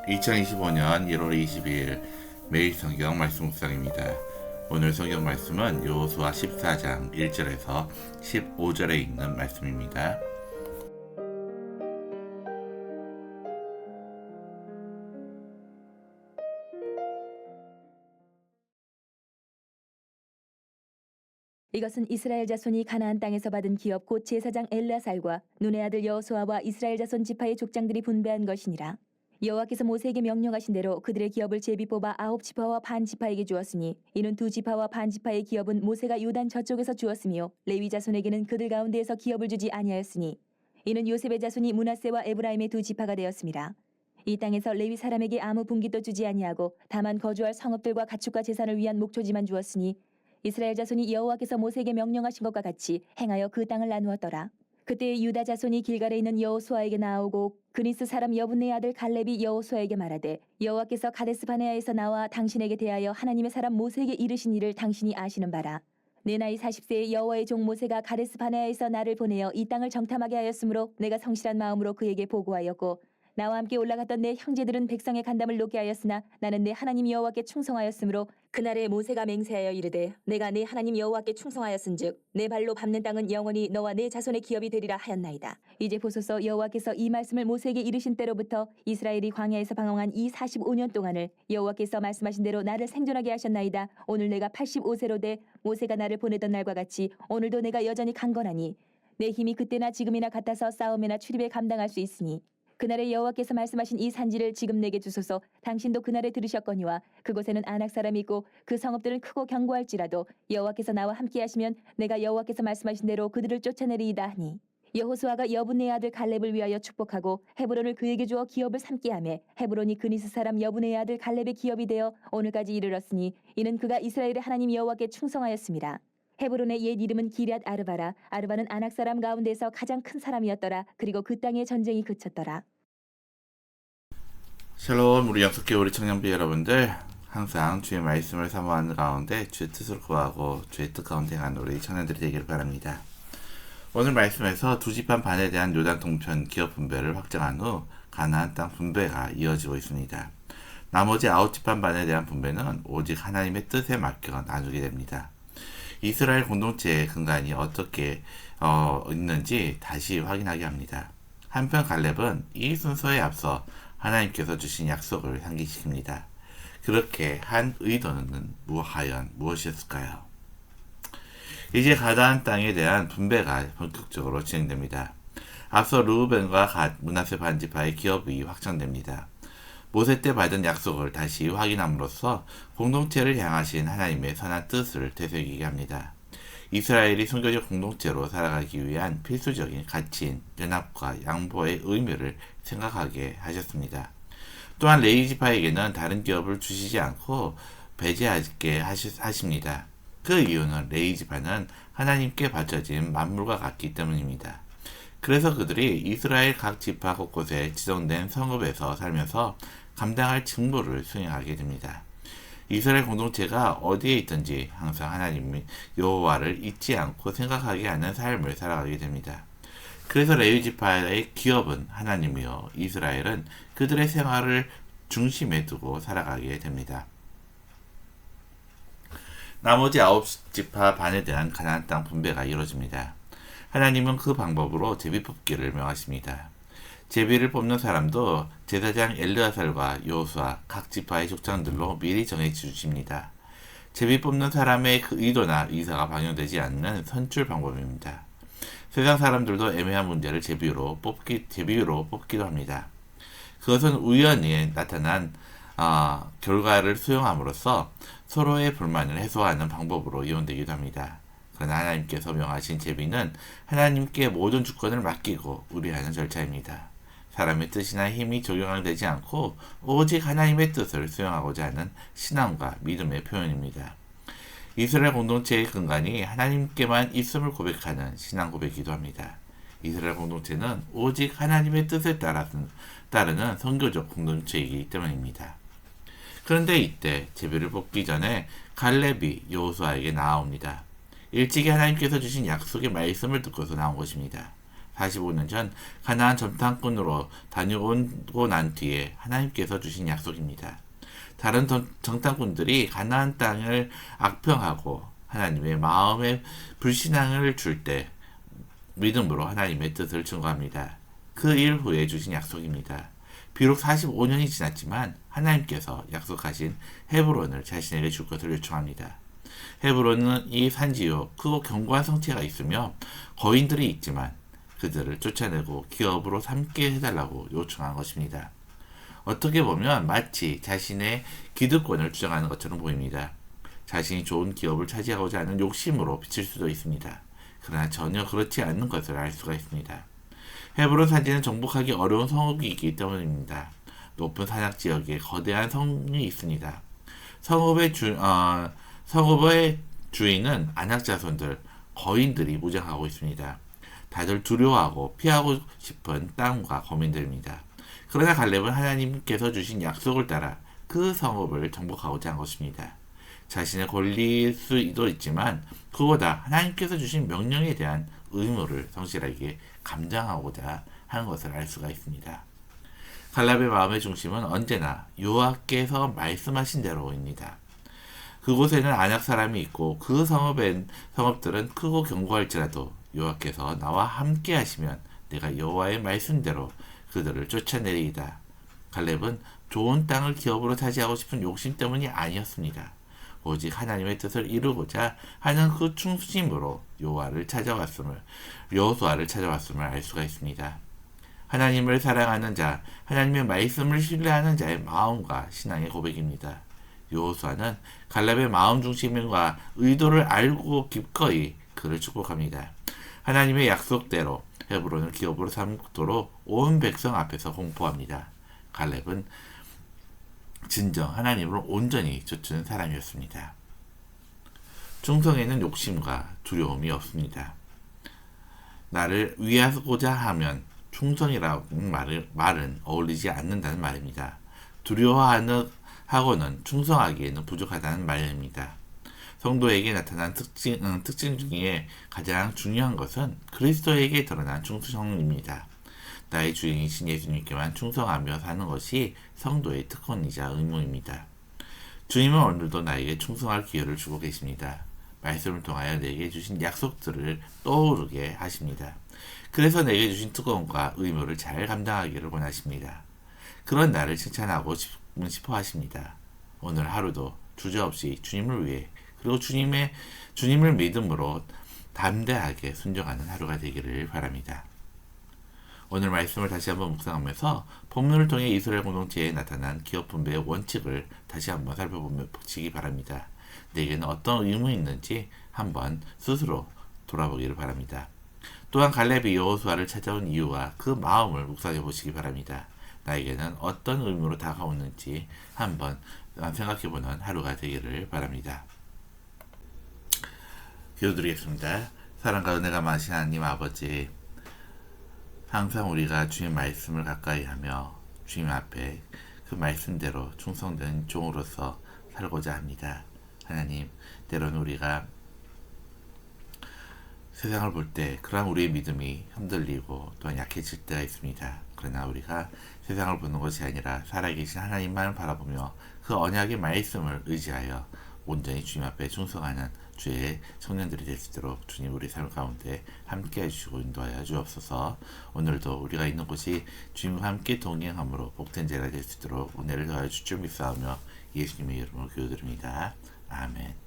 2025년 1월 22일 매일 성경 말씀 묵상입니다. 오늘 성경 말씀은 여호수아 14장 1절에서 15절에 있는 말씀입니다. 이것은 이스라엘 자손이 가나안 땅에서 받은 기업 곧 제사장 엘르아살과 눈의 아들 여호수아와 이스라엘 자손 지파의 족장들이 분배한 것이니라. 여호와께서 모세에게 명령하신 대로 그들의 기업을 제비 뽑아 9지파와 반 지파에게 주었으니 이는 2지파와 반 지파의 기업은 모세가 요단 저쪽에서 주었으며 레위 자손에게는 그들 가운데에서 기업을 주지 아니하였으니 이는 요셉의 자손이 므낫세와 에브라임의 2지파가 되었습니다. 이 땅에서 레위 사람에게 아무 분깃도 주지 아니하고 다만 거주할 성읍들과 가축과 재산을 위한 목초지만 주었으니 이스라엘 자손이 여호와께서 모세에게 명령하신 것과 같이 행하여 그 땅을 나누었더라. 그때 유다 자손이 길갈에 있는 여호수아에게 나오고 그니스 사람 여분의 아들 갈렙이 여호수아에게 말하되 여호와께서 가데스 바네아에서 나와 당신에게 대하여 하나님의 사람 모세에게 이르신 일을 당신이 아시는 바라. 내 나이 40세의 여호와의 종 모세가 가데스 바네아에서 나를 보내어 이 땅을 정탐하게 하였으므로 내가 성실한 마음으로 그에게 보고하였고 나와 함께 올라갔던 내 형제들은 백성의 간담을 높게 하였으나 나는 내 하나님 여호와께 충성하였으므로 그날에 모세가 맹세하여 이르되 내가 내 하나님 여호와께 충성하였은즉 내 발로 밟는 땅은 영원히 너와 내 자손의 기업이 되리라 하였나이다. 이제 보소서 여호와께서 이 말씀을 모세에게 이르신 때로부터 이스라엘이 광야에서 방황한 이 45년 동안을 여호와께서 말씀하신 대로 나를 생존하게 하셨나이다. 오늘 내가 85세로 돼 모세가 나를 보내던 날과 같이 오늘도 내가 여전히 강건하니 내 힘이 그때나 지금이나 같아서 싸움이나 출입에 감당할 수 있으니 그날에 여호와께서 말씀하신 이 산지를 지금 내게 주소서. 당신도 그날에 들으셨거니와 그곳에는 아낙 사람이 있고 그 성읍들은 크고 견고할지라도 여호와께서 나와 함께 하시면 내가 여호와께서 말씀하신 대로 그들을 쫓아내리이다 하니 여호수아가 여분의 아들 갈렙을 위하여 축복하고 헤브론을 그에게 주어 기업을 삼게 하매 헤브론이 그니스 사람 여분의 아들 갈렙의 기업이 되어 오늘까지 이르렀으니 이는 그가 이스라엘의 하나님 여호와께 충성하였습니다. 헤브론의 옛 이름은 기럇 아르바라. 아르바는 아낙 사람 가운데서 가장 큰 사람이었더라. 그리고 그 땅에 전쟁이 그쳤더라. 샬롬, 우리 약속교 우리 청년부 여러분들, 항상 주의 말씀을 사모하는 가운데 주의 뜻을 구하고 주의 뜻 가운데 가는 우리 청년들이 되기를 바랍니다. 오늘 말씀에서 2지파 반에 대한 요단 동편 기업 분배를 확정한 후 가나안 땅 분배가 이어지고 있습니다. 나머지 9지파 반에 대한 분배는 오직 하나님의 뜻에 맡겨 나누게 됩니다. 이스라엘 공동체의 근간이 어떻게 있는지 다시 확인하게 합니다. 한편 갈렙은 이 순서에 앞서 하나님께서 주신 약속을 상기시킵니다. 그렇게 한 의도는 무엇이었을까요? 이제 가나안 땅에 대한 분배가 본격적으로 진행됩니다. 앞서 르우벤과 갓, 므낫세 반지파의 기업이 확정됩니다. 모세 때 받은 약속을 다시 확인함으로써 공동체를 향하신 하나님의 선한 뜻을 되새기게 합니다. 이스라엘이 선교적 공동체로 살아가기 위한 필수적인 가치인 연합과 양보의 의미를 생각하게 하셨습니다. 또한 레위 지파에게는 다른 기업을 주시지 않고 배제하게 하십니다. 그 이유는 레위 지파는 하나님께 바쳐진 만물과 같기 때문입니다. 그래서 그들이 이스라엘 각 지파 곳곳에 지정된 성읍에서 살면서 감당할 직무를 수행하게 됩니다. 이스라엘 공동체가 어디에 있든지 항상 하나님 여호와를 잊지 않고 생각하게 하는 삶을 살아가게 됩니다. 그래서 레위 지파의 기업은 하나님이요 이스라엘은 그들의 생활을 중심에 두고 살아가게 됩니다. 나머지 9지파 반에 대한 가나안 땅 분배가 이루어집니다. 하나님은 그 방법으로 제비 뽑기를 명하십니다. 제비를 뽑는 사람도 제사장 엘르아살과 여호수아 각 지파의 족장들로 미리 정해 주십니다. 제비 뽑는 사람의 그 의도나 의사가 반영되지 않는 선출 방법입니다. 세상 사람들도 애매한 문제를 제비로 뽑기도 합니다. 그것은 우연히 나타난 결과를 수용함으로써 서로의 불만을 해소하는 방법으로 이용되기도 합니다. 그러나 하나님께서 명하신 제비는 하나님께 모든 주권을 맡기고 우리하는 절차입니다. 사람의 뜻이나 힘이 적용되지 않고 오직 하나님의 뜻을 수용하고자 하는 신앙과 믿음의 표현입니다. 이스라엘 공동체의 근간이 하나님께만 있음을 고백하는 신앙 고백이기도 합니다. 이스라엘 공동체는 오직 하나님의 뜻에 따르는 선교적 공동체이기 때문입니다. 그런데 이때 제비를 뽑기 전에 갈렙이 여호수아에게 나아옵니다. 일찍이 하나님께서 주신 약속의 말씀을 듣고서 나온 것입니다. 45년 전 가나안 정탐꾼으로 다녀오고 난 뒤에 하나님께서 주신 약속입니다. 다른 정탐꾼들이 가나안 땅을 악평하고 하나님의 마음에 불신앙을 줄 때 믿음으로 하나님의 뜻을 증거합니다. 그 일 후에 주신 약속입니다. 비록 45년이 지났지만 하나님께서 약속하신 헤브론을 자신에게 줄 것을 요청합니다. 헤브론은 이 산지요 크고 견고한 성체가 있으며 거인들이 있지만 그들을 쫓아내고 기업으로 삼게 해달라고 요청한 것입니다. 어떻게 보면 마치 자신의 기득권을 주장하는 것처럼 보입니다. 자신이 좋은 기업을 차지하고자 하는 욕심으로 비칠 수도 있습니다. 그러나 전혀 그렇지 않는 것을 알 수가 있습니다. 헤브론 산지는 정복하기 어려운 성읍이기 때문입니다. 높은 산악 지역에 거대한 성이 있습니다. 성읍의 주인은 안악 자손들, 거인들이 무장하고 있습니다. 다들 두려워하고 피하고 싶은 땅과 거민들입니다. 그러나 갈렙은 하나님께서 주신 약속을 따라 그 성읍을 정복하고자 한 것입니다. 자신의 권리일 수도 있지만 그보다 하나님께서 주신 명령에 대한 의무를 성실하게 감당하고자 하는 것을 알 수가 있습니다. 갈렙의 마음의 중심은 언제나 여호와께서 말씀하신 대로입니다. 그곳에는 안악 사람이 있고 그 성읍들은 크고 견고할지라도 여호와께서 나와 함께 하시면 내가 여호와의 말씀대로 그들을 쫓아내리이다. 갈렙은 좋은 땅을 기업으로 차지하고 싶은 욕심 때문이 아니었습니다. 오직 하나님의 뜻을 이루고자 하는 그 충심으로 여호수아를 찾아왔음을 알 수가 있습니다. 하나님을 사랑하는 자, 하나님의 말씀을 신뢰하는 자의 마음과 신앙의 고백입니다. 여호수아는 갈렙의 마음 중심과 의도를 알고 기꺼이 그를 축복합니다. 하나님의 약속대로 헤브론을 기업으로 삼도록 온 백성 앞에서 공포합니다. 갈렙은 진정 하나님을 온전히 쫓는 사람이었습니다. 충성에는 욕심과 두려움이 없습니다. 나를 위하고자 하면 충성이라는 말은 어울리지 않는다는 말입니다. 두려워하고는 충성하기에는 부족하다는 말입니다. 성도에게 나타난 특징 중에 가장 중요한 것은 그리스도에게 드러난 충성입니다. 나의 주인이신 예수님께만 충성하며 사는 것이 성도의 특권이자 의무입니다. 주님은 오늘도 나에게 충성할 기회를 주고 계십니다. 말씀을 통하여 내게 주신 약속들을 떠오르게 하십니다. 그래서 내게 주신 특권과 의무를 잘 감당하기를 원하십니다. 그런 나를 칭찬하고 싶어 하십니다. 오늘 하루도 주저없이 주님을 위해 그리고 주님을 믿음으로 담대하게 순종하는 하루가 되기를 바랍니다. 오늘 말씀을 다시 한번 묵상하면서 본문을 통해 이스라엘 공동체에 나타난 기업 분배의 원칙을 다시 한번 살펴보시기 바랍니다. 내게는 어떤 의무가 있는지 한번 스스로 돌아보기를 바랍니다. 또한 갈렙이 여호수아를 찾아온 이유와 그 마음을 묵상해 보시기 바랍니다. 나에게는 어떤 의무로 다가오는지 한번 생각해보는 하루가 되기를 바랍니다. 기도드리겠습니다. 사랑과 은혜가 많으신 하나님 아버지, 항상 우리가 주님 말씀을 가까이 하며 주님 앞에 그 말씀대로 충성된 종으로서 살고자 합니다. 하나님, 때로는 우리가 세상을 볼 때 그러한 우리의 믿음이 흔들리고 또한 약해질 때가 있습니다. 그러나 우리가 세상을 보는 것이 아니라 살아계신 하나님만을 바라보며 그 언약의 말씀을 의지하여 온전히 주님 앞에 충성하는 주의 청년들이 될 수 있도록 주님 우리 삶 가운데 함께 해주시고 인도하여 주옵소서. 오늘도 우리가 있는 곳이 주님과 함께 동행함으로 복된 자가 될 수 있도록 은혜를 더하여 주줄 믿사오며 예수님의 이름으로 기도드립니다. 아멘.